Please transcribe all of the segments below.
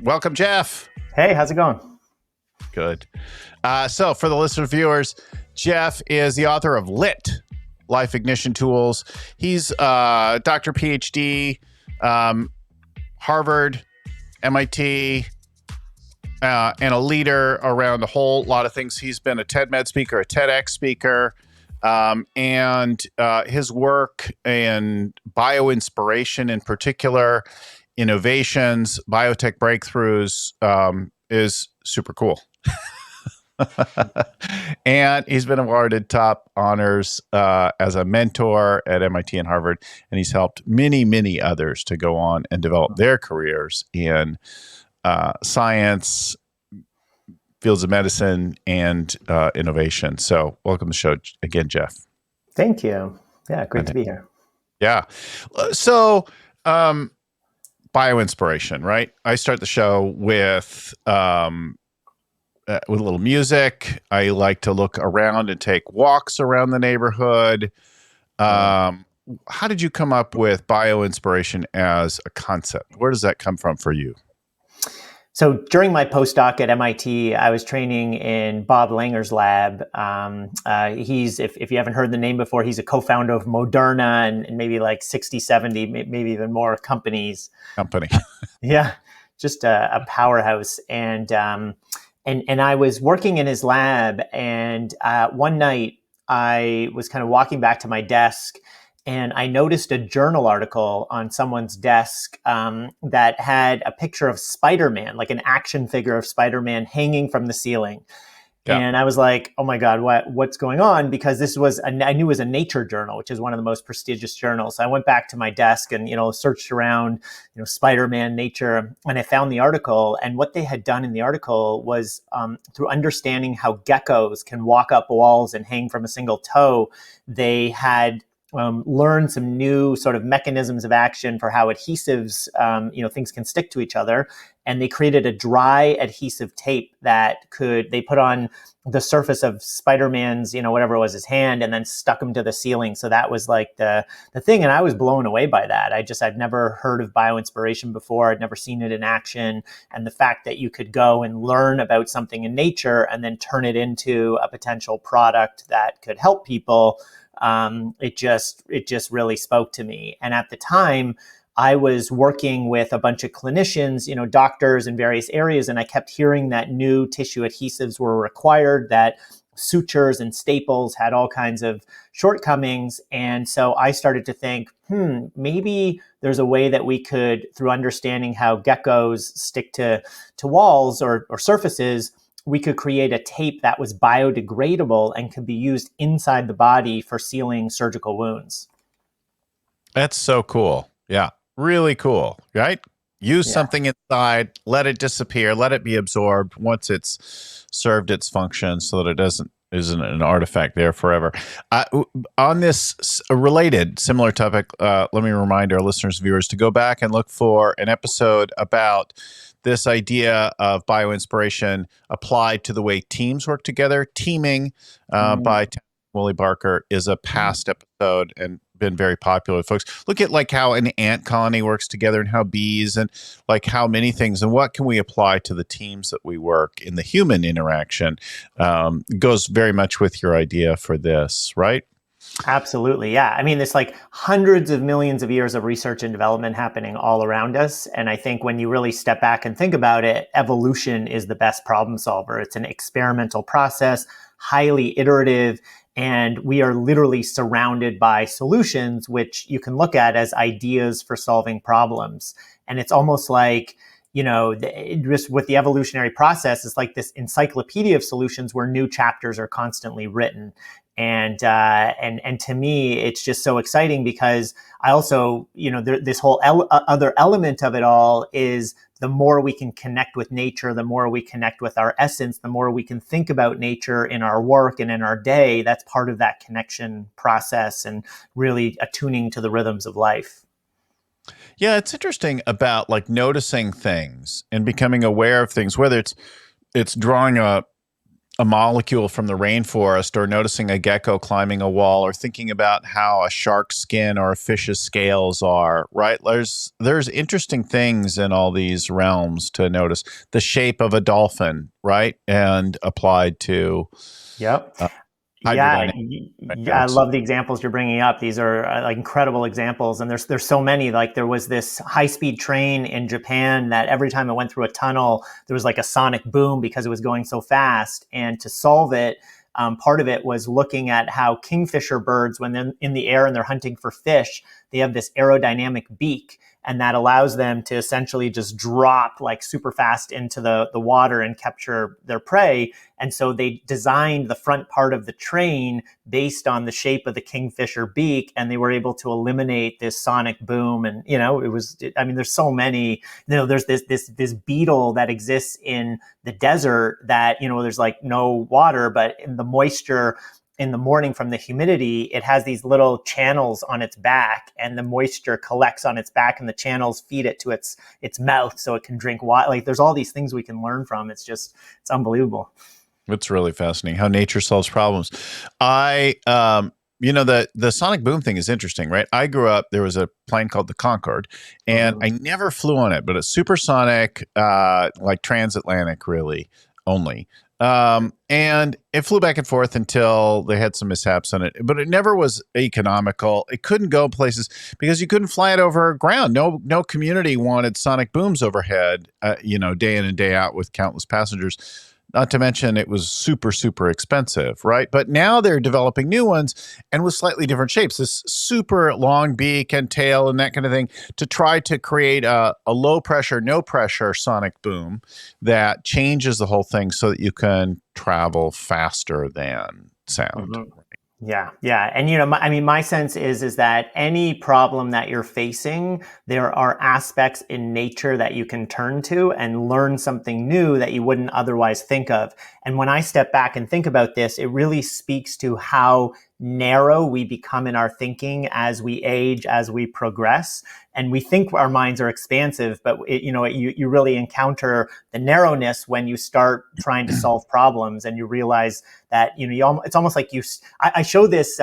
Welcome, Jeff. Hey, how's it going? Good. So for the listener viewers, Jeff is the author of Lit, Life Ignition Tools. He's Dr. PhD, Harvard, MIT, and a leader around a whole lot of things. He's been a TEDMED speaker, a TEDx speaker, and his work in bioinspiration in particular, innovations, biotech breakthroughs is super cool. And he's been awarded top honors as a mentor at MIT and Harvard, and he's helped many, many others to go on and develop their careers in science, fields of medicine, and innovation. So welcome to the show again, Jeff. Thank you. Yeah, great to be here. Yeah. So bioinspiration, right? I start the show with a little music. I like to look around and take walks around the neighborhood. How did you come up with bioinspiration as a concept? Where does that come from for you? So during my postdoc at MIT, I was training in Bob Langer's lab. He's, if you haven't heard the name before, he's a co-founder of Moderna and maybe like 60, 70, maybe even more companies. Yeah, just a powerhouse. And I was working in his lab, and one night I was kind of walking back to my desk, and I noticed a journal article on someone's desk that had a picture of Spider-Man, like an action figure of Spider-Man hanging from the ceiling. Yeah. And I was like, oh my God, what's going on? Because this was, I knew it was a nature journal, which is one of the most prestigious journals. So I went back to my desk and, searched around, Spider-Man, nature, and I found the article. And what they had done in the article was through understanding how geckos can walk up walls and hang from a single toe, they had learn some new sort of mechanisms of action for how adhesives, things can stick to each other. And they created a dry adhesive tape that they put on the surface of Spider-Man's, whatever it was, his hand, and then stuck him to the ceiling. So that was like the thing. And I was blown away by that. I'd never heard of bioinspiration before. I'd never seen it in action. And the fact that you could go and learn about something in nature and then turn it into a potential product that could help people, it just really spoke to me. And at the time, I was working with a bunch of clinicians, doctors in various areas, and I kept hearing that new tissue adhesives were required, that sutures and staples had all kinds of shortcomings. And so I started to think, maybe there's a way that we could, through understanding how geckos stick to walls or surfaces, we could create a tape that was biodegradable and could be used inside the body for sealing surgical wounds. That's so cool. Yeah, really cool, right? Use something inside, let it disappear, let it be absorbed once it's served its function so that it isn't an artifact there forever. On this related, similar topic, let me remind our listeners, viewers, to go back and look for an episode about this idea of bioinspiration applied to the way teams work together. Teaming by Willie Barker is a past episode and been very popular with folks. Look at like how an ant colony works together and how bees and like how many things and what can we apply to the teams that we work in the human interaction goes very much with your idea for this, right? Absolutely. Yeah. I mean, there's like hundreds of millions of years of research and development happening all around us. And I think when you really step back and think about it, evolution is the best problem solver. It's an experimental process, highly iterative, and we are literally surrounded by solutions, which you can look at as ideas for solving problems. And it's almost like, just with the evolutionary process, it's like this encyclopedia of solutions where new chapters are constantly written. And to me, it's just so exciting because I also, this whole other element of it all is the more we can connect with nature, the more we connect with our essence, the more we can think about nature in our work and in our day. That's part of that connection process and really attuning to the rhythms of life. Yeah, it's interesting about like noticing things and becoming aware of things, whether it's drawing a a molecule from the rainforest, or noticing a gecko climbing a wall, or thinking about how a shark's skin or a fish's scales are, right? There's interesting things in all these realms to notice. The shape of a dolphin, right? And applied to Yep. uh, Yeah, hydrodynamics. yeah, I love the examples you're bringing up. These are like incredible examples, and there's so many. Like there was this high-speed train in Japan that every time it went through a tunnel, there was like a sonic boom because it was going so fast. And to solve it, part of it was looking at how kingfisher birds, when they're in the air and they're hunting for fish, they have this aerodynamic beak. And that allows them to essentially just drop like super fast into the water and capture their prey. And so they designed the front part of the train based on the shape of the kingfisher beak, and they were able to eliminate this sonic boom. And there's so many. There's this beetle that exists in the desert that there's like no water, but in the moisture in the morning from the humidity, it has these little channels on its back, and the moisture collects on its back, and the channels feed it to its mouth so it can drink water. Like there's all these things we can learn from. It's unbelievable. It's really fascinating how nature solves problems. The sonic boom thing is interesting, right? I grew up, there was a plane called the Concorde, and I never flew on it, but it's supersonic, like transatlantic, really, only. And it flew back and forth until they had some mishaps on it, but it never was economical. It couldn't go places because you couldn't fly it over ground. No community wanted sonic booms overhead, day in and day out with countless passengers. Not to mention it was super, super expensive, right? But now they're developing new ones and with slightly different shapes, this super long beak and tail and that kind of thing, to try to create a low pressure, no pressure sonic boom that changes the whole thing so that you can travel faster than sound. Mm-hmm. Yeah. And, my sense is that any problem that you're facing, there are aspects in nature that you can turn to and learn something new that you wouldn't otherwise think of. And when I step back and think about this, it really speaks to how narrow we become in our thinking as we age, as we progress. And we think our minds are expansive, but you really encounter the narrowness when you start trying to solve problems, and you realize that it's almost like I show this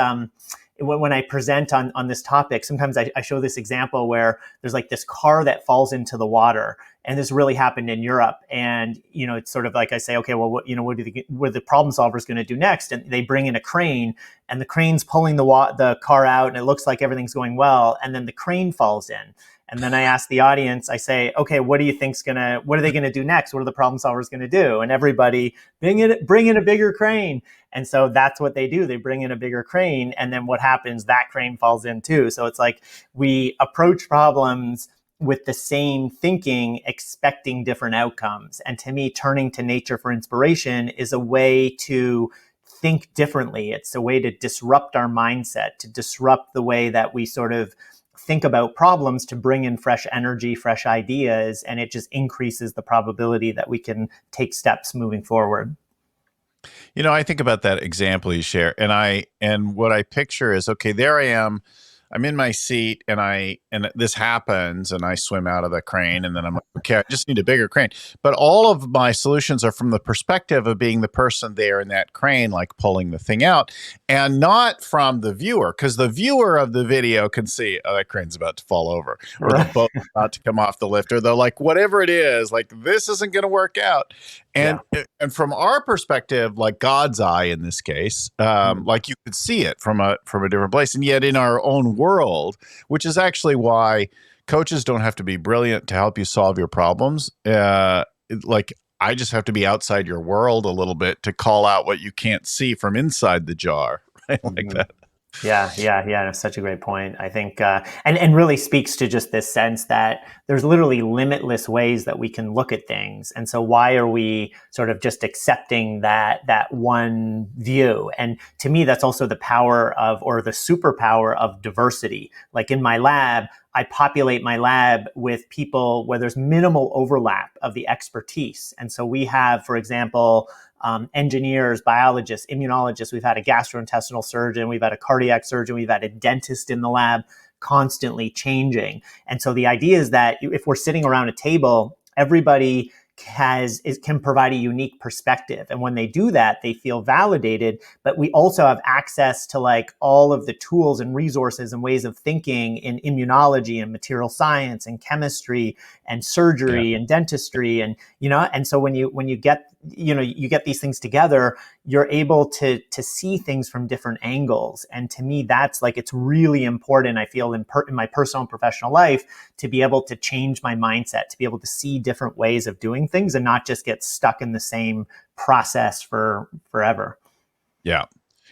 when I present on this topic. Sometimes I show this example where there's like this car that falls into the water, and this really happened in Europe. And it's sort of like I say, okay, well, what are the problem solvers going to do next? And they bring in a crane, and the crane's pulling the car out, and it looks like everything's going well, and then the crane falls in. And then I ask the audience, I say, okay, what are they going to do next? What are the problem solvers going to do? And everybody, bring in a bigger crane. And so that's what they do. They bring in a bigger crane. And then what happens? That crane falls in too. So it's like we approach problems with the same thinking, expecting different outcomes. And to me, turning to nature for inspiration is a way to think differently. It's a way to disrupt our mindset, to disrupt the way that we sort of think about problems, to bring in fresh energy, fresh ideas, and it just increases the probability that we can take steps moving forward. I think about that example you share, and what I picture is, okay, there I am. I'm in my seat, and this happens, and I swim out of the crane, and then I'm like, okay, I just need a bigger crane. But all of my solutions are from the perspective of being the person there in that crane, like pulling the thing out, and not from the viewer, because the viewer of the video can see, oh, that crane's about to fall over, or the boat's about to come off the lift, or like whatever it is, like this isn't going to work out. And from our perspective, like God's eye in this case, like you could see it from a different place. And yet in our own world, which is actually why coaches don't have to be brilliant to help you solve your problems. Like I just have to be outside your world a little bit to call out what you can't see from inside the jar, right? Like that. Yeah. That's such a great point. I think, and really speaks to just this sense that there's literally limitless ways that we can look at things. And so why are we sort of just accepting that one view? And to me, that's also the power of, or the superpower of diversity. Like in my lab, I populate my lab with people where there's minimal overlap of the expertise. And so we have, for example, engineers, biologists, immunologists. We've had a gastrointestinal surgeon. We've had a cardiac surgeon. We've had a dentist in the lab, constantly changing. And so the idea is that if we're sitting around a table, everybody can provide a unique perspective. And when they do that, they feel validated, but we also have access to like all of the tools and resources and ways of thinking in immunology and material science and chemistry and surgery and dentistry. And, and so when you get, you get these things together, you're able to see things from different angles. And to me, that's like, it's really important, I feel, in my personal and professional life, to be able to change my mindset, to be able to see different ways of doing things and not just get stuck in the same process for forever. Yeah.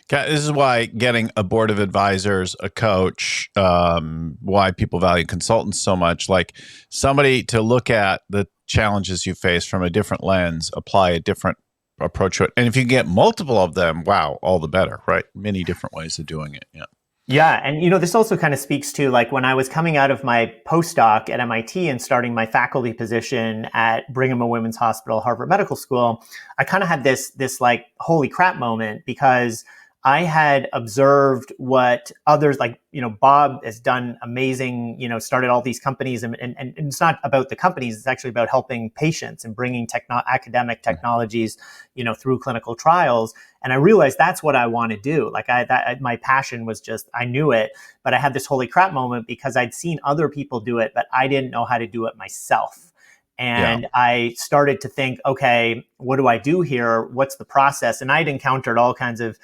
This is why getting a board of advisors, a coach, why people value consultants so much, like somebody to look at the challenges you face from a different lens, apply a different approach to it. And if you can get multiple of them, wow, all the better, right? Many different ways of doing it. Yeah. Yeah. And, this also kind of speaks to like when I was coming out of my postdoc at MIT and starting my faculty position at Brigham and Women's Hospital, Harvard Medical School, I kind of had this like holy crap moment, because I had observed what others like, Bob has done amazing, started all these companies, and it's not about the companies. It's actually about helping patients and bringing academic technologies, through clinical trials. And I realized that's what I want to do. Like my passion was just, I knew it, but I had this holy crap moment because I'd seen other people do it, but I didn't know how to do it myself. And I started to think, okay, what do I do here? What's the process? And I'd encountered all kinds of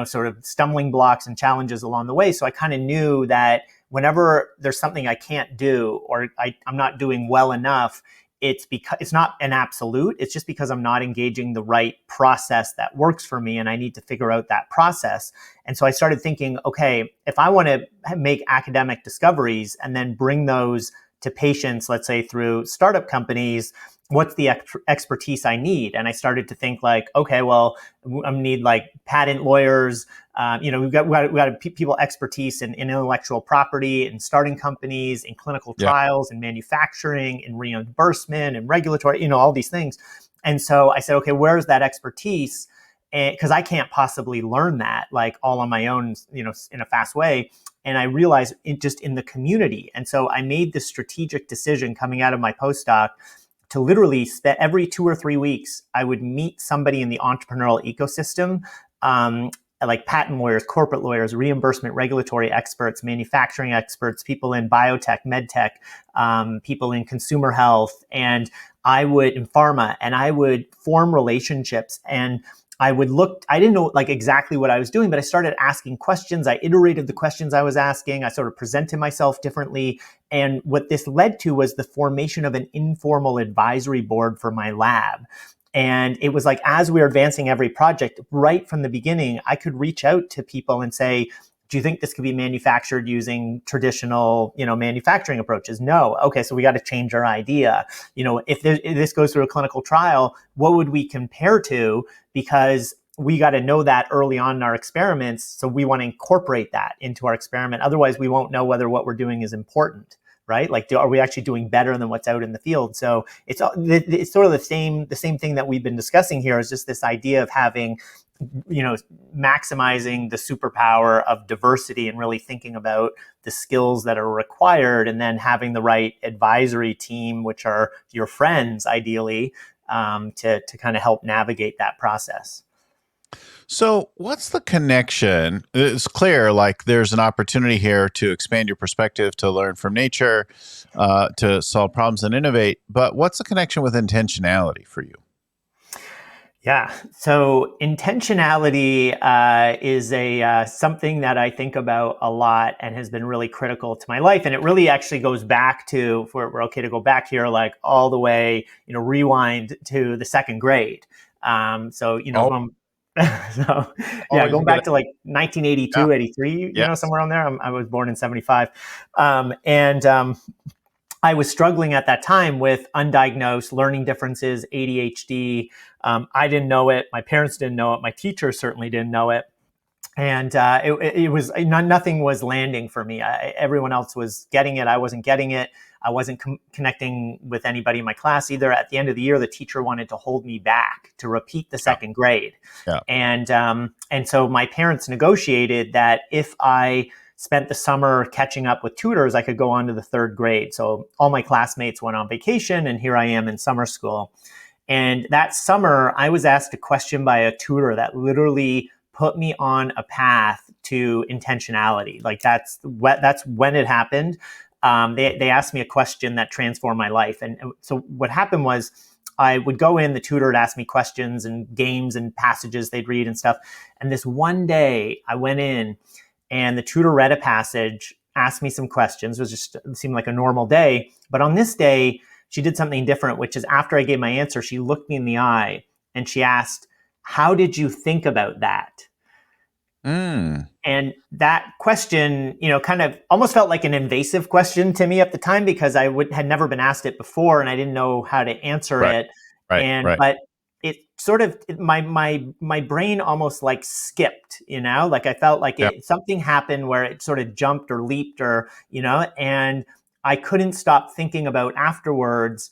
sort of stumbling blocks and challenges along the way. So I kind of knew that whenever there's something I can't do, or I'm not doing well enough, it's because it's not an absolute. It's just because I'm not engaging the right process that works for me, and I need to figure out that process. And so I started thinking, okay, if I want to make academic discoveries and then bring those to patients, let's say through startup companies, what's the expertise I need? And I started to think like, okay, well, I need like patent lawyers. We've got people expertise in intellectual property, in starting companies, in clinical trials, in manufacturing, in reimbursement, and regulatory, all these things. And so I said, okay, where's that expertise? Because I can't possibly learn that like all on my own, in a fast way. And I realized it just in the community. And so I made this strategic decision coming out of my postdoc to literally spend every 2 or 3 weeks, I would meet somebody in the entrepreneurial ecosystem, like patent lawyers, corporate lawyers, reimbursement, regulatory experts, manufacturing experts, people in biotech, medtech, people in consumer health, and I would in pharma, and I would form relationships. And I didn't know like exactly what I was doing, but I started asking questions. I iterated the questions I was asking. I sort of presented myself differently. And what this led to was the formation of an informal advisory board for my lab. And it was like, as we were advancing every project, right from the beginning, I could reach out to people and say, do you think this could be manufactured using traditional, manufacturing approaches? No. Okay, so we got to change our idea. If this goes through a clinical trial, what would we compare to? Because we got to know that early on in our experiments. So we want to incorporate that into our experiment. Otherwise, we won't know whether what we're doing is important, right? Like, are we actually doing better than what's out in the field? So it's sort of the same thing that we've been discussing here, is just this idea of having, maximizing the superpower of diversity and really thinking about the skills that are required, and then having the right advisory team, which are your friends, ideally, to kind of help navigate that process. So what's the connection? It's clear, like there's an opportunity here to expand your perspective, to learn from nature, to solve problems and innovate. But what's the connection with intentionality for you? Yeah. So intentionality is something that I think about a lot and has been really critical to my life. And it really actually goes back to, if we're okay to go back here, like all the way, rewind to the second grade. So going back to like 1982, 83, somewhere on there. I was born in 75. I was struggling at that time with undiagnosed learning differences, ADHD. I didn't know it. My parents didn't know it. My teachers certainly didn't know it. And it was nothing was landing for me. Everyone else was getting it. I wasn't getting it. I wasn't connecting with anybody in my class either. At the end of the year, the teacher wanted to hold me back to repeat the second grade. Yeah. And so my parents negotiated that if I spent the summer catching up with tutors, I could go on to the third grade. So all my classmates went on vacation, and here I am in summer school. And that summer, I was asked a question by a tutor that literally put me on a path to intentionality. Like that's when it happened. They asked me a question that transformed my life. And so what happened was, I would go in, the tutor would ask me questions and games and passages they'd read and stuff. And this one day I went in and the tutor read a passage, asked me some questions. It seemed like a normal day. But on this day, she did something different, which is after I gave my answer, she looked me in the eye and she asked, "How did you think about that?" And that question, kind of almost felt like an invasive question to me at the time, because I had never been asked it before and I didn't know how to answer Right. it. Right. But it sort of, my brain almost like skipped, like I felt like something happened where it sort of jumped or leaped and I couldn't stop thinking about afterwards.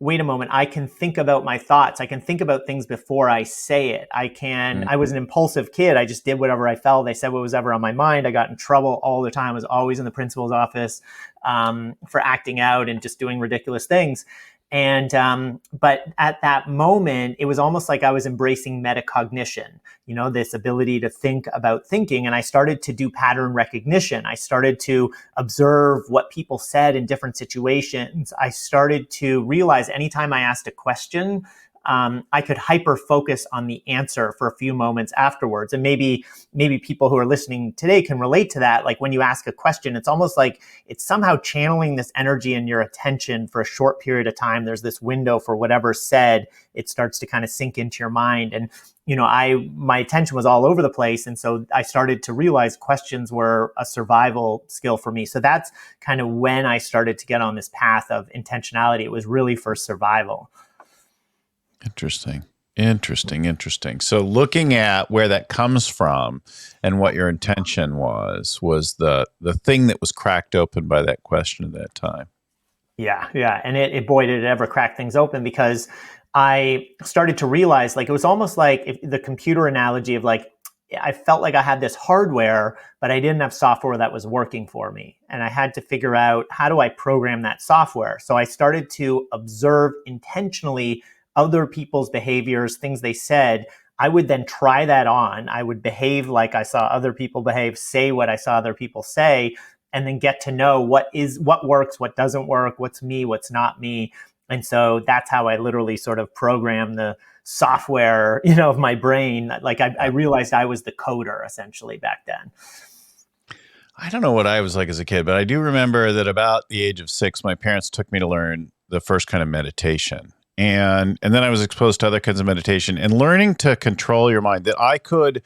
Wait a moment, I can think about my thoughts. I can think about things before I say it. I was an impulsive kid. I just did whatever I felt. I said what was ever on my mind. I got in trouble all the time. I was always in the principal's office for acting out and just doing ridiculous things. But at that moment, it was almost like I was embracing metacognition, this ability to think about thinking. And I started to do pattern recognition. I started to observe what people said in different situations. I started to realize anytime I asked a question, I could hyper focus on the answer for a few moments afterwards. And maybe people who are listening today can relate to that. Like when you ask a question, it's almost like it's somehow channeling this energy and your attention for a short period of time. There's this window for whatever's said. It starts to kind of sink into your mind. And, my attention was all over the place. And so I started to realize questions were a survival skill for me. So that's kind of when I started to get on this path of intentionality. It was really for survival. Interesting. So looking at where that comes from and what your intention was the thing that was cracked open by that question at that time. Yeah. And boy, did it ever crack things open, because I started to realize, like, it was almost like the computer analogy of like, I felt like I had this hardware, but I didn't have software that was working for me. And I had to figure out, how do I program that software? So I started to observe intentionally other people's behaviors, things they said. I would then try that on. I would behave like I saw other people behave, say what I saw other people say, and then get to know what works, what doesn't work, what's me, what's not me. And so that's how I literally sort of programmed the software, of my brain. Like I realized I was the coder essentially back then. I don't know what I was like as a kid, but I do remember that about the age of 6, my parents took me to learn the first kind of meditation. And then I was exposed to other kinds of meditation and learning to control your mind, that I could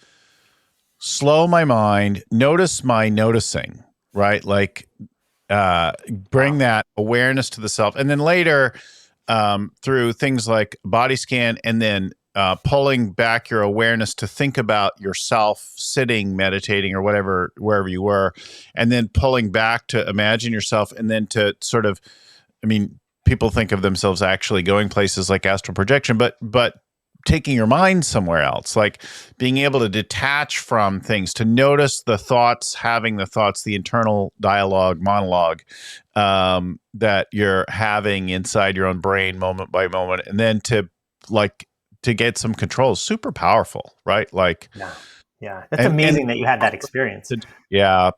slow my mind, notice my noticing, right? Like bring that awareness to the self. And then later through things like body scan, and then pulling back your awareness to think about yourself sitting, meditating, or whatever, wherever you were, and then pulling back to imagine yourself, and then to sort of, people think of themselves actually going places like astral projection, but taking your mind somewhere else, like being able to detach from things, to notice the thoughts, having the thoughts, the internal monologue that you're having inside your own brain moment by moment, and then to get some control. Super powerful, right? Like, yeah, that's amazing that you had that experience. Yeah,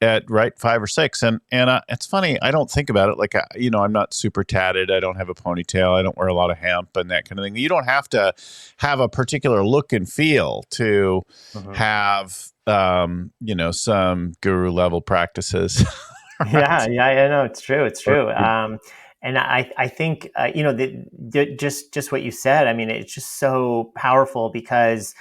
at right 5 or 6, and it's funny. I don't think about it like I'm not super tatted. I don't have a ponytail. I don't wear a lot of hemp and that kind of thing. You don't have to have a particular look and feel to have some guru level practices. Right? Yeah. No, it's true. And I think just what you said. I mean, it's just so powerful, because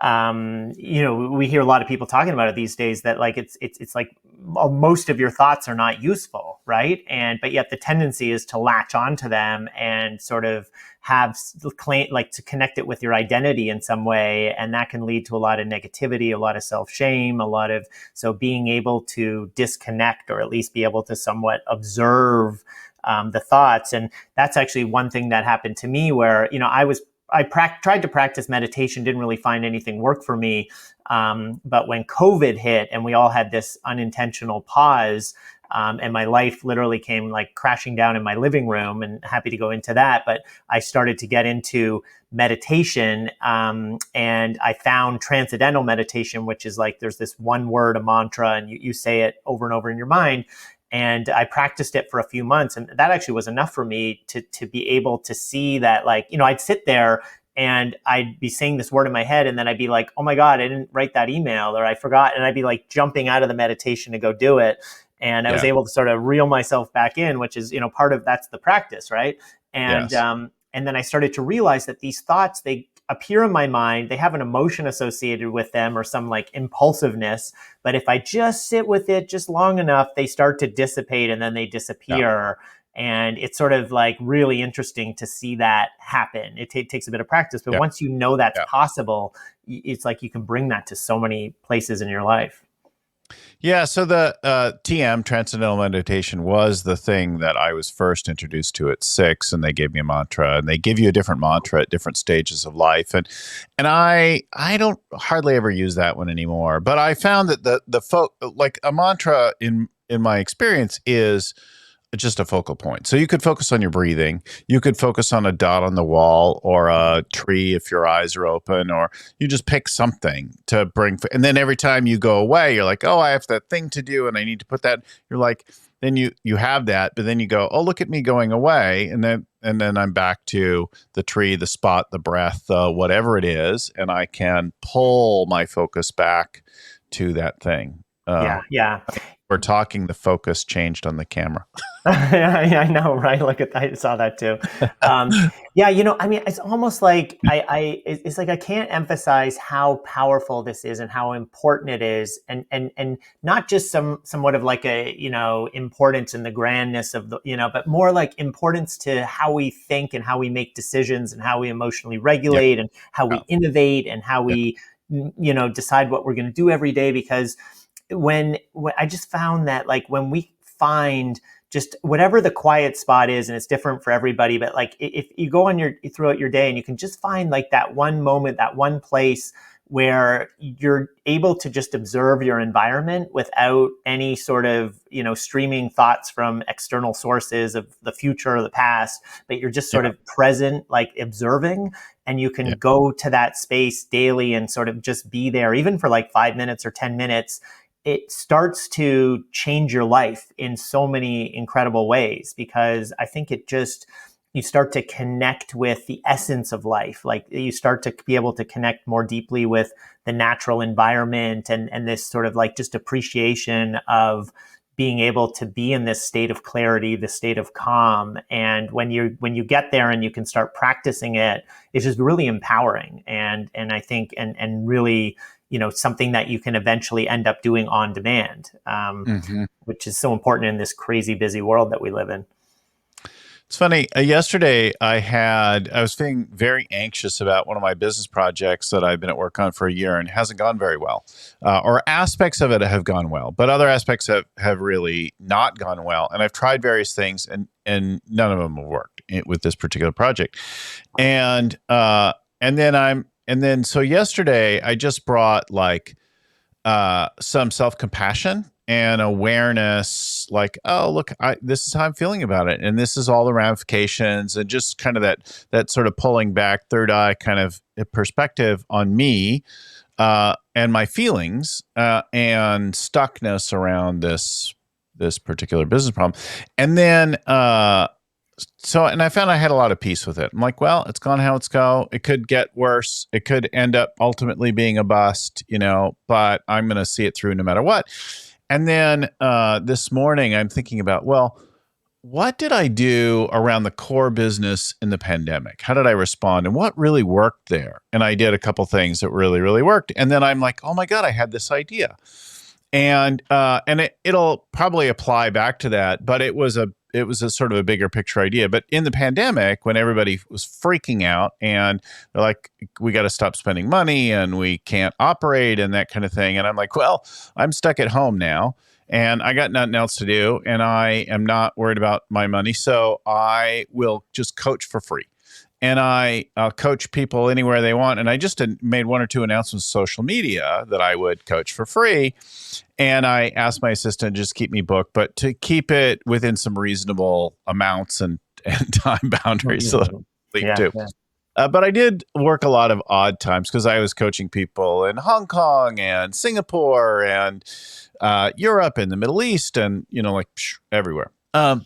we hear a lot of people talking about it these days, that like it's like most of your thoughts are not useful, right? But yet the tendency is to latch onto them and sort of have to connect it with your identity in some way, and that can lead to a lot of negativity, a lot of self-shame, so being able to disconnect, or at least be able to somewhat observe the thoughts. And that's actually one thing that happened to me, where I was tried to practice meditation, didn't really find anything work for me. But when COVID hit and we all had this unintentional pause, and my life literally came like crashing down in my living room, and happy to go into that. But I started to get into meditation, and I found transcendental meditation, which is like there's this one word, a mantra, and you say it over and over in your mind. And I practiced it for a few months, and that actually was enough for me to be able to see that, like, I'd sit there and I'd be saying this word in my head, and then I'd be like, oh my God, I didn't write that email, or I forgot. And I'd be like jumping out of the meditation to go do it. And I was able to sort of reel myself back in, which is, part of that's the practice, right? And Yes. and then I started to realize that these thoughts, they appear in my mind, they have an emotion associated with them or some like impulsiveness. But if I just sit with it just long enough, they start to dissipate and then they disappear. And it's sort of like really interesting to see that happen. It takes a bit of practice, but once you know that's possible, it's like you can bring that to so many places in your life. Yeah, so the TM, Transcendental Meditation, was the thing that I was first introduced to at 6, and they gave me a mantra, and they give you a different mantra at different stages of life, and I don't hardly ever use that one anymore. But I found that like a mantra in my experience is just a focal point. So you could focus on your breathing. You could focus on a dot on the wall or a tree if your eyes are open, or you just pick something to bring. And then every time you go away, you're like, oh, I have that thing to do and I need to put that. You're like, then you have that, but then you go, oh, look at me going away. And then I'm back to the tree, the spot, the breath, whatever it is. And I can pull my focus back to that thing. Yeah. We're talking, the focus changed on the camera. Yeah, I know, right? Look at that. I saw that too. It's almost like it's like I can't emphasize how powerful this is and how important it is, and not just somewhat of like a importance in the grandness of the but more like importance to how we think and how we make decisions and how we emotionally regulate and how we innovate and how we decide what we're going to do every day. Because when I just found that, like, when we find just whatever the quiet spot is, and it's different for everybody, but like if you go on throughout your day and you can just find like that one moment, that one place where you're able to just observe your environment without any sort of, streaming thoughts from external sources of the future or the past, but you're just sort of present, like observing, and you can go to that space daily and sort of just be there, even for like 5 minutes or 10 minutes. It starts to change your life in so many incredible ways, because I think you start to connect with the essence of life. Like, you start to be able to connect more deeply with the natural environment and this sort of like just appreciation of being able to be in this state of clarity, this state of calm. And when you get there and you can start practicing it, it's just really empowering. And I think, and really, something that you can eventually end up doing on demand, which is so important in this crazy busy world that we live in. It's funny. Yesterday, I was feeling very anxious about one of my business projects that I've been at work on for a year and hasn't gone very well. Or aspects of it have gone well, but other aspects have really not gone well. And I've tried various things, and none of them have worked with this particular project. So yesterday, I just brought like some self-compassion and awareness, like, oh, look, this is how I'm feeling about it. And this is all the ramifications, and just kind of that sort of pulling back, third eye kind of perspective on me and my feelings and stuckness around this particular business problem. And then, and I found I had a lot of peace with it. I'm like, well, it's gone how it's go. It could get worse. It could end up ultimately being a bust, but I'm going to see it through no matter what. And then this morning I'm thinking about, well, what did I do around the core business in the pandemic? How did I respond? And what really worked there? And I did a couple things that really, really worked. And then I'm like, oh my God, I had this idea. And it'll probably apply back to that, but it was a sort of a bigger picture idea. But in the pandemic, when everybody was freaking out and they're like, we got to stop spending money and we can't operate and that kind of thing. And I'm like, well, I'm stuck at home now and I got nothing else to do, and I am not worried about my money. So I will just coach for free. and I coach people anywhere they want. And I just made 1 or 2 announcements on social media that I would coach for free. And I asked my assistant to just keep me booked, but to keep it within some reasonable amounts and time boundaries so that I sleep Yeah, too. yeah. But I did work a lot of odd times because I was coaching people in Hong Kong and Singapore and Europe and the Middle East and, everywhere. So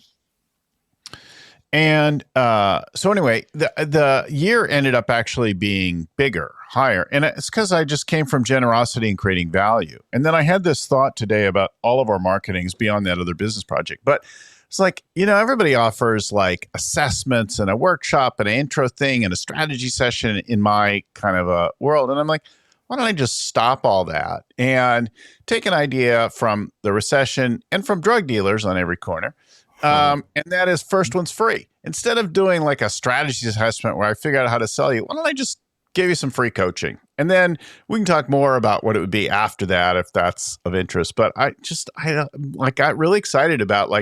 anyway, the year ended up actually being bigger, higher. And it's because I just came from generosity and creating value. And then I had this thought today about all of our marketings beyond that other business project. But it's like, everybody offers like assessments and a workshop and an intro thing and a strategy session in my kind of a world. And I'm like, why don't I just stop all that and take an idea from the recession and from drug dealers on every corner? And that is, first one's free. Instead of doing like a strategy assessment where I figure out how to sell you, why don't I just give you some free coaching? And then we can talk more about what it would be after that, if that's of interest. But I got really excited about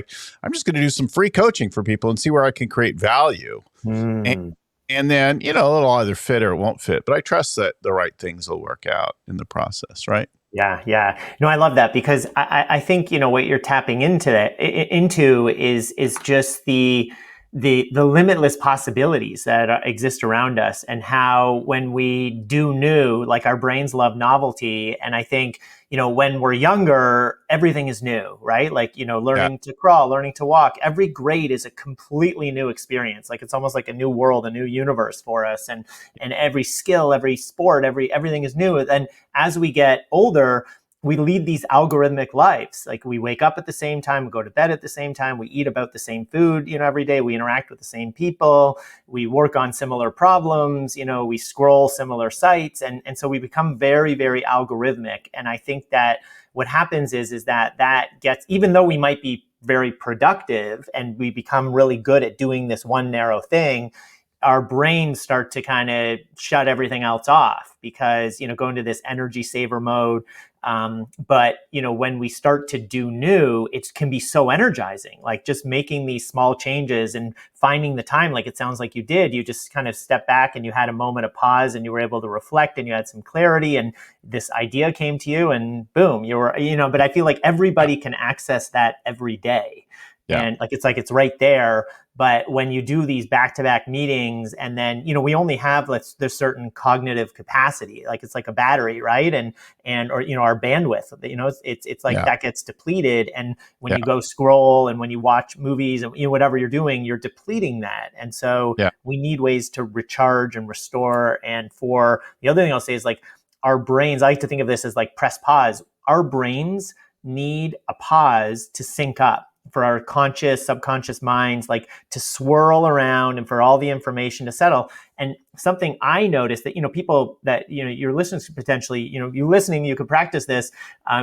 I'm just going to do some free coaching for people and see where I can create value. And then, it'll either fit or it won't fit. But I trust that the right things will work out in the process, right? Yeah, yeah. No, I love that because I think what you're tapping into is just the limitless possibilities that exist around us, and how when we do new, like our brains love novelty, and I think when we're younger, everything is new, right? Like learning to crawl, learning to walk. Every grade is a completely new experience. Like it's almost like a new world, a new universe for us, and every skill, every sport, everything is new. And as we get older, we lead these algorithmic lives. Like we wake up at the same time, we go to bed at the same time, we eat about the same food, every day, we interact with the same people, we work on similar problems, we scroll similar sites. And so we become very, very algorithmic. And I think that what happens is that gets, even though we might be very productive and we become really good at doing this one narrow thing, our brains start to kind of shut everything else off because, go into this energy saver mode. But when we start to do new, it can be so energizing, like just making these small changes and finding the time, like it sounds like you did. You just kind of step back and you had a moment of pause and you were able to reflect and you had some clarity and this idea came to you and boom, you were, but I feel like everybody can access that every day. Yeah. And it's right there. But when you do these back-to-back meetings and then, we only have there's certain cognitive capacity, like it's like a battery, right? And or, our bandwidth, it's like that gets depleted. And when you go scroll and when you watch movies and whatever you're doing, you're depleting that. And so we need ways to recharge and restore. And for the other thing I'll say is our brains, I like to think of this as like press pause. Our brains need a pause to sync up, for our conscious, subconscious minds, to swirl around and for all the information to settle. And something I noticed that, people that, you're listening to potentially, you listening, you could practice this,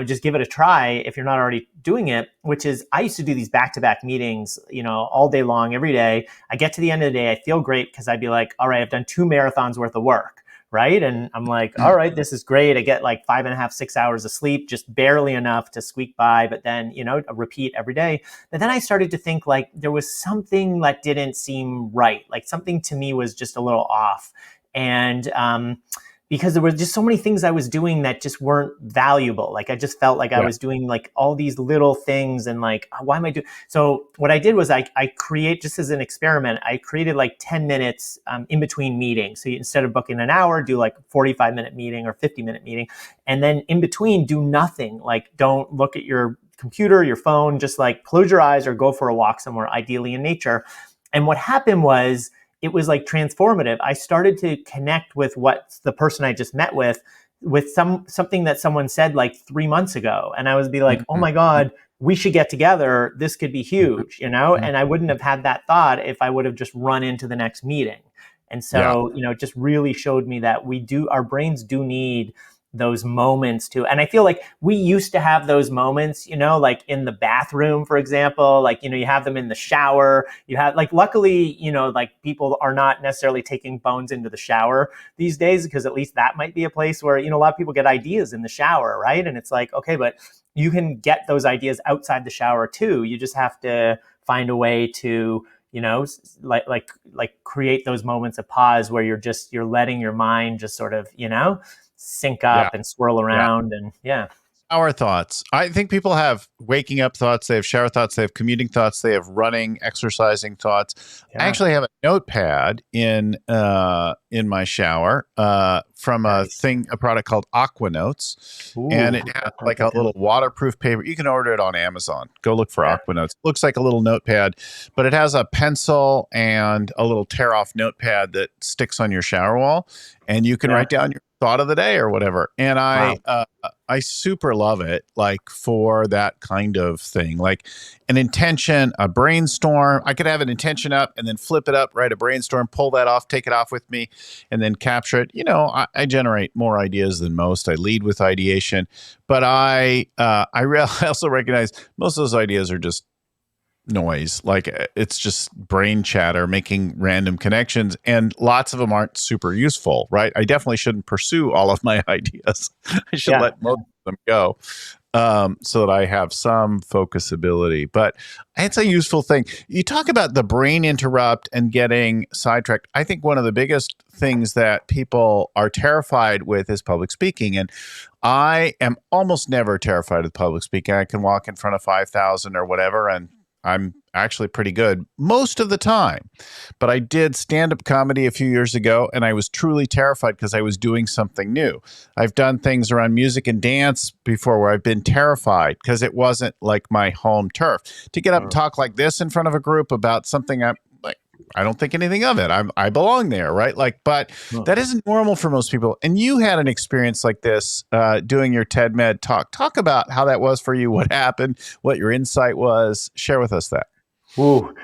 just give it a try if you're not already doing it, which is I used to do these back-to-back meetings, all day long, every day. I get to the end of the day, I feel great because I'd be like, all right, I've done 2 marathons worth of work. Right. And I'm like, all right, this is great. I get 5.5, 6 hours of sleep, just barely enough to squeak by, but then, repeat every day. But then I started to think there was something that didn't seem right. Something to me was just a little off. And, because there were just so many things I was doing that just weren't valuable. I just felt I was doing all these little things and why am I doing? So what I did was I create, just as an experiment, I created 10 minutes in between meetings. So instead of booking an hour, do 45-minute meeting or 50-minute meeting. And then in between, do nothing. Don't look at your computer, your phone, just close your eyes or go for a walk somewhere, ideally in nature. And what happened was, it was transformative. I started to connect with what the person I just met with something that someone said 3 months ago. And I would be like, oh my God, we should get together. This could be huge, And I wouldn't have had that thought if I would have just run into the next meeting. And so, it just really showed me that our brains do need those moments too. And I feel we used to have those moments, in the bathroom, for example, you have them in the shower, you have luckily, people are not necessarily taking phones into the shower these days, because at least that might be a place where, a lot of people get ideas in the shower, right? And it's okay, but you can get those ideas outside the shower too. You just have to find a way to, like create those moments of pause where you're letting your mind just sort of, sync Yeah. up and swirl Yeah. around. And yeah. Shower thoughts. I think people have waking up thoughts, they have shower thoughts, they have commuting thoughts, they have running, exercising thoughts. I Yeah. actually have a notepad in my shower from Nice. a product called Aqua Notes, and Ooh, it has I'll write like that a down. little waterproof paper. You can order it on Amazon. Go look for Yeah. Aqua Notes. Looks like a little notepad, but it has a pencil and a little tear off notepad that sticks on your shower wall, and you can Yeah. write down your thought of the day or whatever. And Wow. I super love it, like for that kind of thing, like an intention, a brainstorm. I could have an intention up and then flip it up, write a brainstorm, pull that off, take it off with me, and then capture it. I generate more ideas than most. I lead with ideation, but I also recognize most of those ideas are just noise. Like it's just brain chatter making random connections, and lots of them aren't super useful, right? I definitely shouldn't pursue all of my ideas. I should Yeah. let most of them go, so that I have some focusability. But it's a useful thing. You talk about the brain interrupt and getting sidetracked. I think one of the biggest things that people are terrified with is public speaking. And I am almost never terrified of public speaking. I can walk in front of 5,000 or whatever, and I'm actually pretty good most of the time. But I did stand-up comedy a few years ago, and I was truly terrified because I was doing something new. I've done things around music and dance before where I've been terrified because it wasn't like my home turf. To get up and talk like this in front of a group about something I'm like, I don't think anything of it. I belong there, right? Like, but Mm. that isn't normal for most people. And you had an experience like this doing your TEDMED talk. Talk about how that was for you, what happened, what your insight was. Share with us that. Ooh.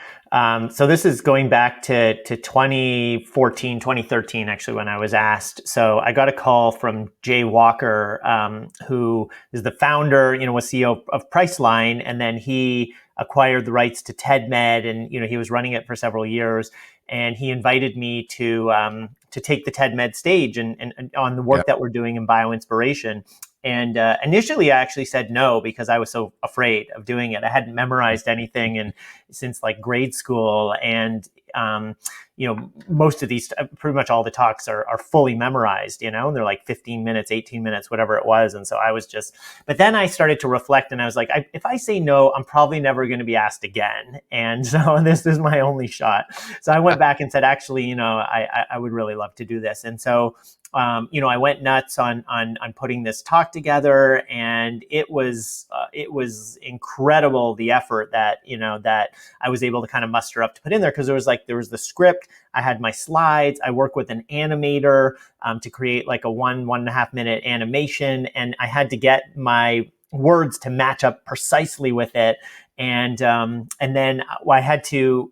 So this is going back to 2014, 2013, actually, when I was asked. So I got a call from Jay Walker, who is the founder, was CEO of Priceline, and then he acquired the rights to TEDMED, and he was running it for several years. And he invited me to take the TEDMED stage and on the Yeah. work that we're doing in bioinspiration. And initially, I actually said no because I was so afraid of doing it. I hadn't memorized anything and since like grade school, and most of these, pretty much all the talks are fully memorized, and they're like 15 minutes, 18 minutes, whatever it was. And so I was but then I started to reflect, and I was like, if I say no, I'm probably never going to be asked again, and so this is my only shot. So I went back and said, actually, I would really love to do this. And so I went nuts on putting this talk together, and it was incredible, the effort that that I was able to kind of muster up to put in there, because there was the script, I had my slides, I work with an animator to create like a 1.5 minute animation, and I had to get my words to match up precisely with it, and then I had to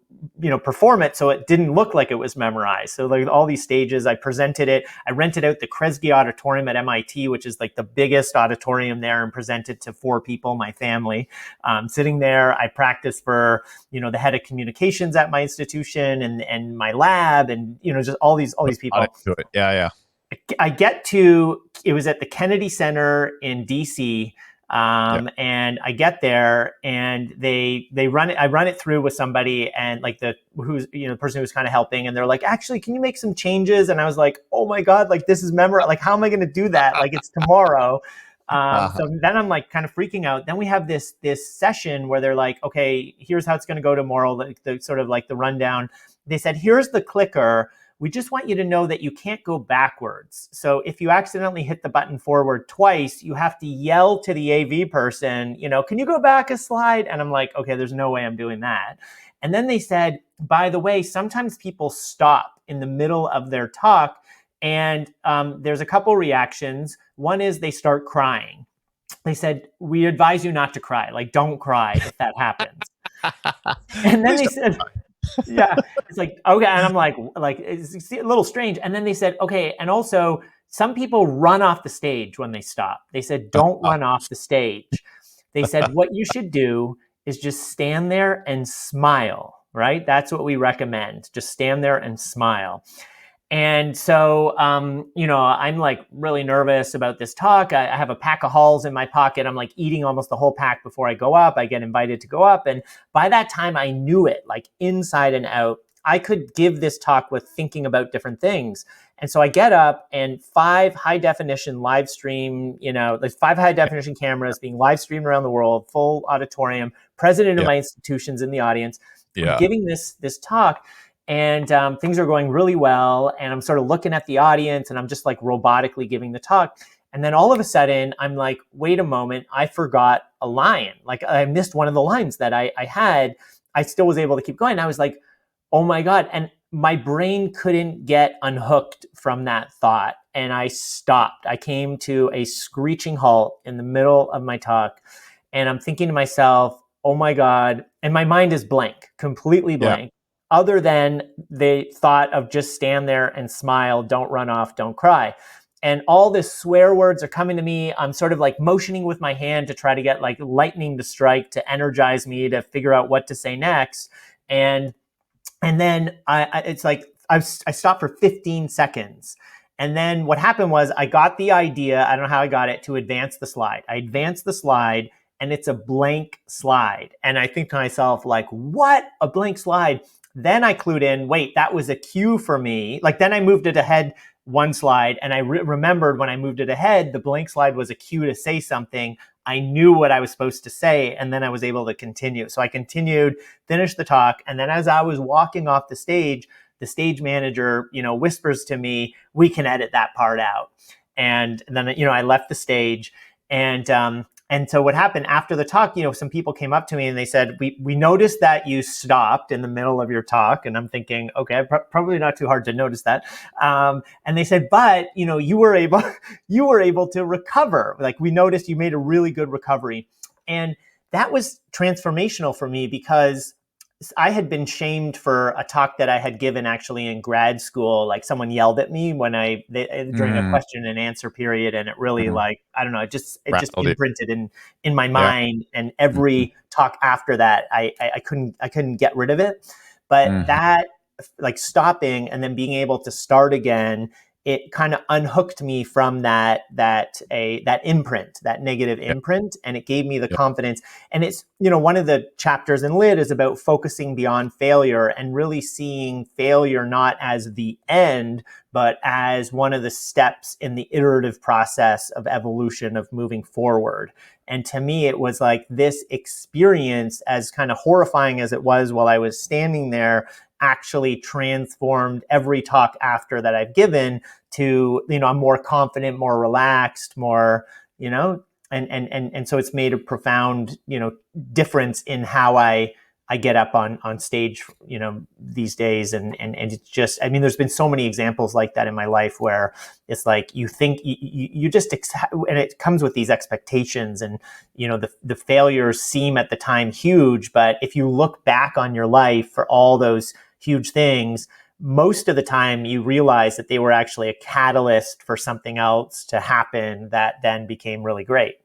perform it so it didn't look like it was memorized. So like all these stages, I presented it. I rented out the Kresge Auditorium at MIT, which is like the biggest auditorium there, and presented to 4 people, my family. Sitting there, I practiced for the head of communications at my institution and my lab, and just all these people. To it. Yeah, yeah. It was at the Kennedy Center in DC. And I get there, and they run it. I run it through with somebody, and like the person who's kind of helping, and they're like, actually, can you make some changes? And I was like, oh my God, like this is memorable. Like, how am I going to do that? Like, it's tomorrow. So then I'm like kind of freaking out. Then we have this session where they're like, okay, here's how it's going to go tomorrow. The sort of like the rundown. They said, here's the clicker. We just want you to know that you can't go backwards. So if you accidentally hit the button forward twice, you have to yell to the AV person, can you go back a slide? And I'm like, okay, there's no way I'm doing that. And then they said, by the way, sometimes people stop in the middle of their talk, and there's a couple reactions. One is they start crying. They said, we advise you not to cry. Like, don't cry if that happens. And then they said, yeah, it's like, okay. And I'm like, it's a little strange. And then they said, okay. And also some people run off the stage when they stop. They said, don't run off the stage. They said, what you should do is just stand there and smile, right? That's what we recommend. Just stand there and smile. And so, I'm like really nervous about this talk. I have a pack of Halls in my pocket. I'm like eating almost the whole pack before I go up. I get invited to go up. And by that time, I knew it like inside and out. I could give this talk with thinking about different things. And so I get up and 5 high definition live stream, like 5 high definition cameras being live streamed around the world, full auditorium, president of Yeah. my institutions in the audience. I'm Yeah. giving this talk, and things are going really well. And I'm sort of looking at the audience, and I'm just like robotically giving the talk. And then all of a sudden, I'm like, wait a moment, I forgot a line. Like I missed one of the lines that I had. I still was able to keep going. I was like, oh my God. And my brain couldn't get unhooked from that thought. And I stopped. I came to a screeching halt in the middle of my talk. And I'm thinking to myself, oh my God. And my mind is blank, completely Yeah. blank, other than the thought of just stand there and smile, don't run off, don't cry. And all the swear words are coming to me. I'm sort of like motioning with my hand to try to get like lightning to strike to energize me to figure out what to say next. And then it's like I stopped for 15 seconds. And then what happened was I got the idea, I don't know how I got it, to advance the slide. I advanced the slide, and it's a blank slide. And I think to myself, like, what? A blank slide? Then I clued in, wait, that was a cue for me. Like, then I moved it ahead one slide, and I remembered when I moved it ahead, the blank slide was a cue to say something. I knew what I was supposed to say, and then I was able to continue. So I continued, finished the talk, and then as I was walking off the stage manager, whispers to me, "We can edit that part out." And then, I left the stage, and so what happened after the talk, some people came up to me and they said, we noticed that you stopped in the middle of your talk. And I'm thinking, okay, probably not too hard to notice that. And they said, but, you were able to recover. Like, we noticed you made a really good recovery. And that was transformational for me, because I had been shamed for a talk that I had given actually in grad school. Like, someone yelled at me during a question and answer period, and it really, like, I don't know, it just imprinted in my mind. And every talk after that, I couldn't get rid of it. But that, like, stopping and then being able to start again, it kind of unhooked me from that imprint, that negative imprint, and it gave me the confidence. And it's, one of the chapters in Lit is about focusing beyond failure and really seeing failure not as the end, but as one of the steps in the iterative process of evolution, of moving forward. And to me, it was like this experience, as kind of horrifying as it was while I was standing there, actually transformed every talk after that I've given to, I'm more confident, more relaxed, more, and so it's made a profound, difference in how I get up on stage, these days. And it's just, there's been so many examples like that in my life, where it's like, you think you just, and it comes with these expectations, and, the failures seem at the time huge, but if you look back on your life for all those huge things, most of the time you realize that they were actually a catalyst for something else to happen that then became really great.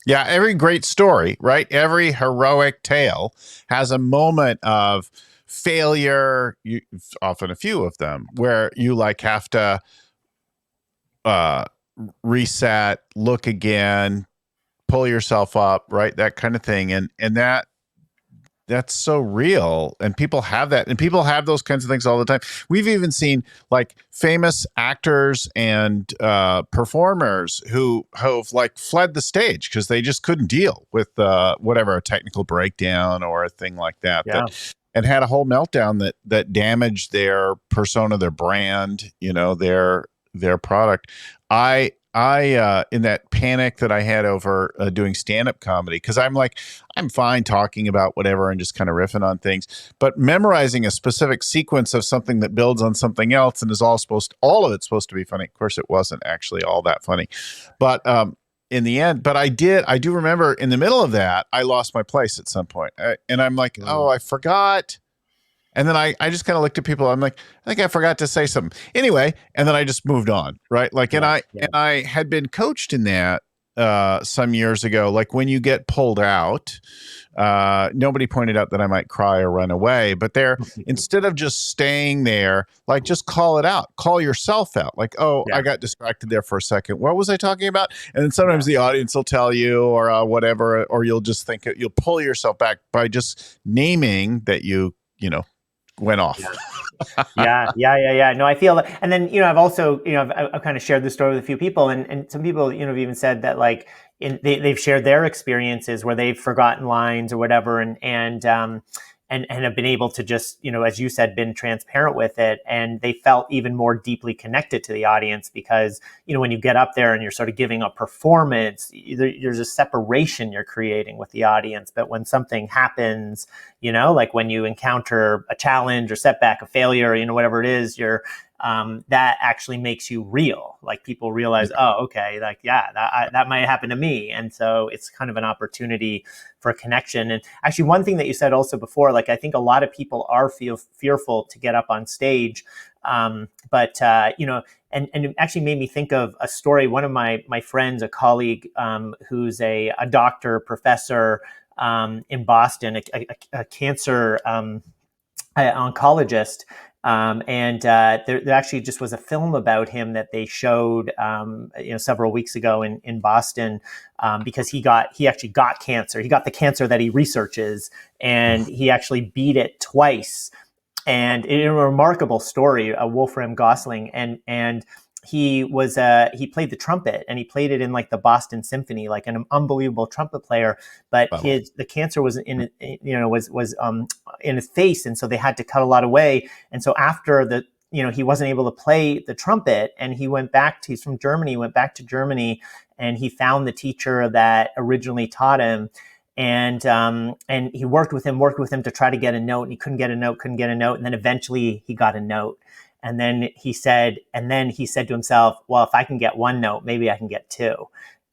Yeah, every great story, right? Every heroic tale has a moment of failure, often a few of them, where you like have to reset, look again, pull yourself up, right? That kind of thing. And that's so real, and people have that, and people have those kinds of things all the time. We've even seen like famous actors and performers who have like fled the stage because they just couldn't deal with whatever, a technical breakdown or a thing like that, and had a whole meltdown that damaged their persona, their brand, their product. I in that panic that I had over doing stand-up comedy, because I'm fine talking about whatever and just kind of riffing on things, but memorizing a specific sequence of something that builds on something else and is all of it's supposed to be funny. Of course, it wasn't actually all that funny, but in the end, but I do remember in the middle of that, I lost my place at some point, and I'm like, oh, I forgot. And then I just kind of looked at people. I'm like, I think I forgot to say something anyway. And then I just moved on. Right. Like, and I had been coached in that some years ago, like when you get pulled out, nobody pointed out that I might cry or run away, but instead of just staying there, like just call it out, call yourself out. Like, oh, Yeah. I got distracted there for a second. What was I talking about? And then Yeah. sometimes the audience will tell you or whatever, or you'll just think you'll pull yourself back by just naming that went off. Yeah. Yeah. No, I feel that. And then, I've also, I've kind of shared this story with a few people, and some people, have even said that like they've shared their experiences where they've forgotten lines or whatever, and have been able to just, as you said, been transparent with it. And they felt even more deeply connected to the audience because, when you get up there and you're sort of giving a performance, there's a separation you're creating with the audience. But when something happens, like when you encounter a challenge or setback, a failure, whatever it is, that actually makes you real. Like people realize, oh, okay, like, yeah, that might happen to me. And so it's kind of an opportunity for a connection. And actually one thing that you said also before, like, I think a lot of people are fearful to get up on stage. But and it actually made me think of a story. One of my friends, a colleague, who's a doctor, professor, in Boston, a cancer, oncologist. And there actually just was a film about him that they showed, several weeks ago in Boston, because he actually got cancer. He got the cancer that he researches, and he actually beat it twice. And it's a remarkable story, Wolfram Gosling, and he played the trumpet, and he played it in like the Boston Symphony, like an unbelievable trumpet player. But Wow. the cancer was was in his face, and so they had to cut a lot away. And so after he wasn't able to play the trumpet, and he's from Germany, went back to Germany, and he found the teacher that originally taught him. And he worked with him to try to get a note, and he couldn't get a note. And then eventually he got a note. And then he said to himself, well, if I can get one note, maybe I can get two.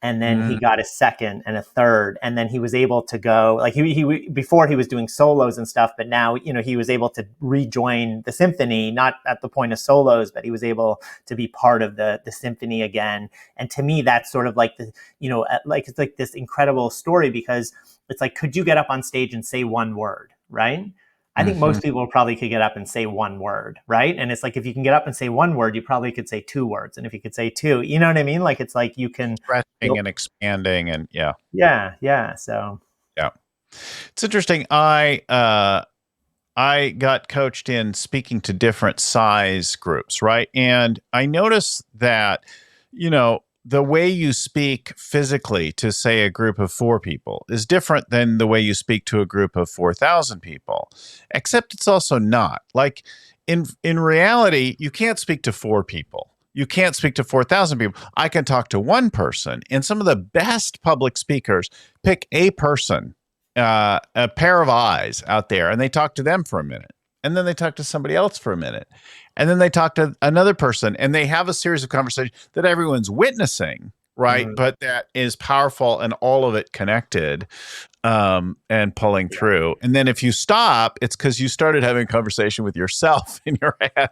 And then he got a second and a third. And then he was able to go, like he before he was doing solos and stuff, but now, he was able to rejoin the symphony, not at the point of solos, but he was able to be part of the symphony again. And to me, that's sort of like it's like this incredible story, because it's like, could you get up on stage and say one word, right? I think most people probably could get up and say one word, right? And it's like, if you can get up and say one word, you probably could say two words. And if you could say two, you know what I mean? Like, it's like you can Stretching and expanding, and yeah. So Yeah. It's interesting. I got coached in speaking to different size groups, right? And I noticed that, the way you speak physically to, say, a group of 4 people is different than the way you speak to a group of 4,000 people, except it's also not. Like in reality, you can't speak to 4 people. You can't speak to 4,000 people. I can talk to one person, and some of the best public speakers pick a person, a pair of eyes out there, and they talk to them for a minute, and then they talk to somebody else for a minute, and then they talk to another person, and they have a series of conversations that everyone's witnessing, right? But that is powerful, and all of it connected, and pulling through. And then if you stop, it's because you started having a conversation with yourself in your head.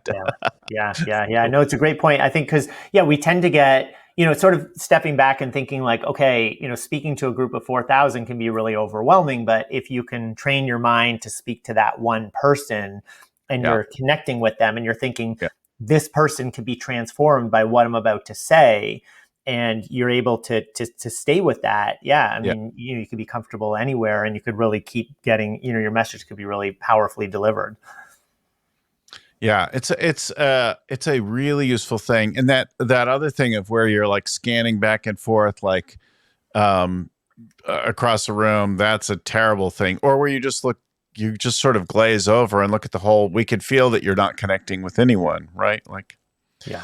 Yeah. No, it's a great point. I think because, we tend to get, sort of stepping back and thinking like, okay, speaking to a group of 4,000 can be really overwhelming. But if you can train your mind to speak to that one person, and you're connecting with them, and you're thinking, this person could be transformed by what I'm about to say, and you're able to stay with that. I mean, you could be comfortable anywhere, and you could really keep getting, your message could be really powerfully delivered. Yeah, it's a really useful thing. And that other thing of where you're like scanning back and forth, like across the room, that's a terrible thing. Or where you just sort of glaze over and look at the whole, we could feel that you're not connecting with anyone, right? Like, yeah.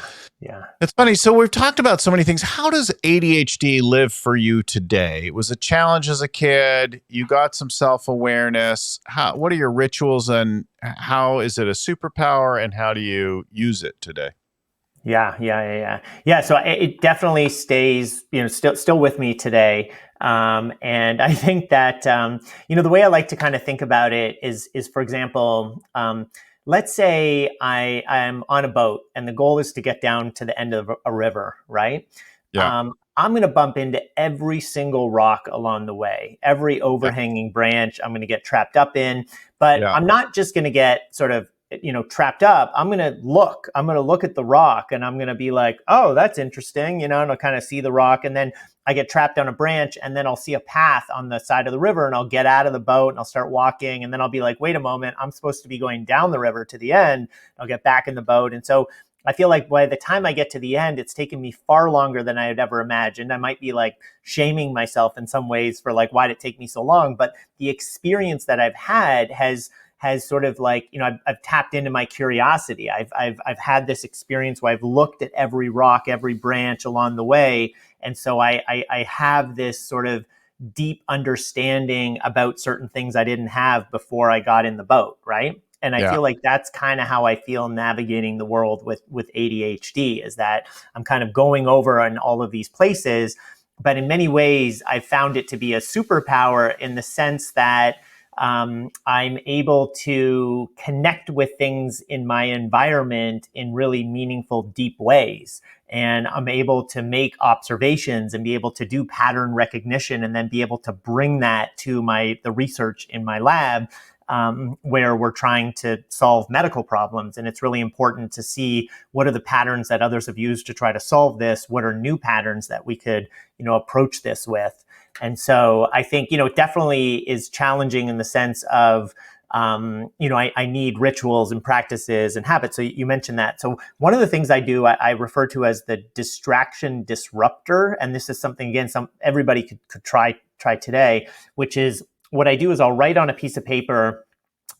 It's funny. So we've talked about so many things. How does ADHD live for you today? It was a challenge as a kid. You got some self-awareness. What are your rituals, and how is it a superpower, and how do you use it today? Yeah. So it definitely stays, still with me today. And I think that, the way I like to kind of think about it is for example, let's say I'm on a boat, and the goal is to get down to the end of a river, right? Yeah. I'm going to bump into every single rock along the way, every overhanging branch I'm going to get trapped up in. But Yeah. I'm not just going to get sort of, trapped up. I'm going to look. I'm going to look at the rock and I'm going to be like, oh, that's interesting, and I'll kind of see the rock. And then I get trapped on a branch and then I'll see a path on the side of the river and I'll get out of the boat and I'll start walking. And then I'll be like, wait a moment, I'm supposed to be going down the river to the end. I'll get back in the boat. And so I feel like by the time I get to the end, it's taken me far longer than I had ever imagined. I might be like shaming myself in some ways for like, why did it take me so long? But the experience that I've had has sort of like, I've tapped into my curiosity. I've had this experience where I've looked at every rock, every branch along the way. And so I have this sort of deep understanding about certain things I didn't have before I got in the boat, right? And I Yeah. feel like that's kind of how I feel navigating the world with ADHD, is that I'm kind of going over in all of these places. But in many ways, I found it to be a superpower in the sense that I'm able to connect with things in my environment in really meaningful, deep ways. And I'm able to make observations and be able to do pattern recognition and then be able to bring that to the research in my lab, where we're trying to solve medical problems. And it's really important to see what are the patterns that others have used to try to solve this. What are new patterns that we could, approach this with? And so I think, it definitely is challenging in the sense of, I need rituals and practices and habits. So you mentioned that. So one of the things I do, I refer to as the distraction disruptor. And this is something, again, everybody could try today, which is what I do is I'll write on a piece of paper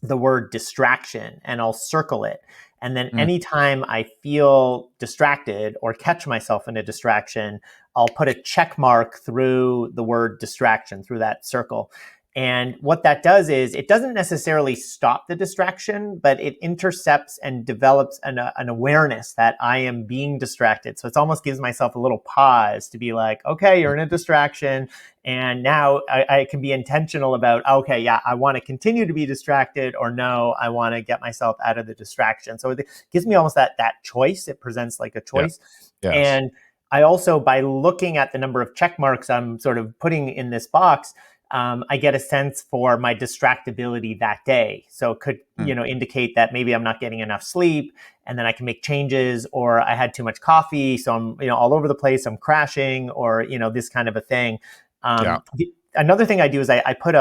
the word distraction and I'll circle it. And then anytime I feel distracted or catch myself in a distraction, I'll put a check mark through the word distraction, through that circle. And what that does is it doesn't necessarily stop the distraction, but it intercepts and develops an awareness that I am being distracted. So it almost gives myself a little pause to be like, okay, you're in a distraction. And now I can be intentional about, okay, yeah, I want to continue to be distracted, or no, I want to get myself out of the distraction. So it gives me almost that choice. It presents like a choice. Yeah. Yes. And I also, by looking at the number of check marks I'm sort of putting in this box, I get a sense for my distractibility that day. So it could, indicate that maybe I'm not getting enough sleep, and then I can make changes, or I had too much coffee, so I'm, all over the place, I'm crashing, or, this kind of a thing. Another thing I do is I put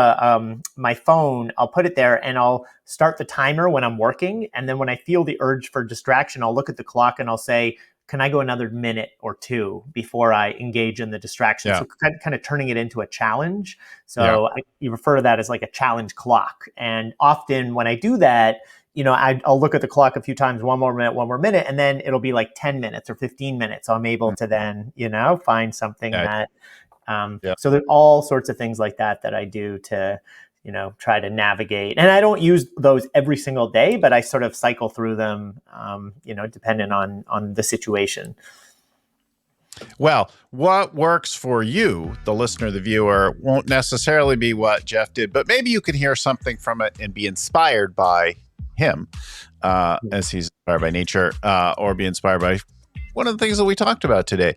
my phone, I'll put it there and I'll start the timer when I'm working. And then when I feel the urge for distraction, I'll look at the clock and I'll say, can I go another minute or two before I engage in the distraction? Yeah. So kind of turning it into a challenge. So you refer to that as like a challenge clock. And often when I do that, I'll look at the clock a few times, one more minute, and then it'll be like 10 minutes or 15 minutes. So I'm able to then, find something that, so there's all sorts of things like that I do to, try to navigate. And I don't use those every single day, but I sort of cycle through them, depending on the situation. Well, what works for you, the listener, the viewer, won't necessarily be what Jeff did, but maybe you can hear something from it and be inspired by him, as he's inspired by nature, or be inspired by one of the things that we talked about today.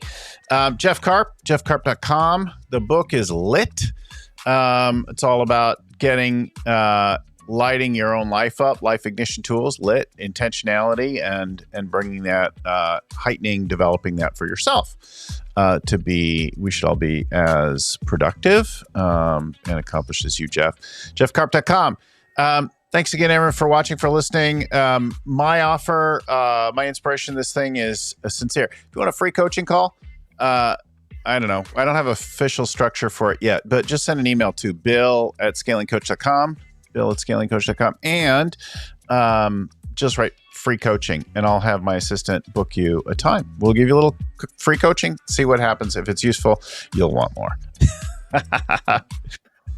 Jeff Karp, jeffkarp.com. The book is Lit. It's all about getting, lighting your own life up, life ignition tools, lit, intentionality, and bringing that, developing that for yourself, we should all be as productive, and accomplished as you, Jeff. jeffkarp.com. Thanks again, everyone, for watching, for listening. My offer, my inspiration in this thing is sincere. If you want a free coaching call, I don't know. I don't have official structure for it yet, but just send an email to bill@scalingcoach.com, bill@scalingcoach.com, and just write free coaching, and I'll have my assistant book you a time. We'll give you a little free coaching, see what happens. If it's useful, you'll want more.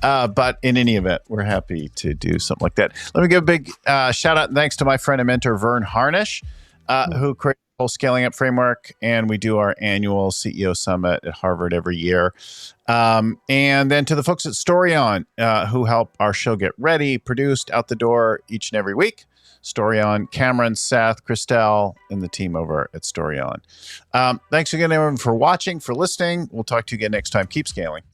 But in any event, we're happy to do something like that. Let me give a big shout out and thanks to my friend and mentor, Vern Harnish, who created the whole Scaling Up framework. And we do our annual CEO Summit at Harvard every year. And then to the folks at Storyon, who help our show get ready, produced, out the door each and every week. StoryOn, Cameron, Seth, Christelle, and the team over at StoryOn. Thanks again, everyone, for watching, for listening. We'll talk to you again next time. Keep scaling.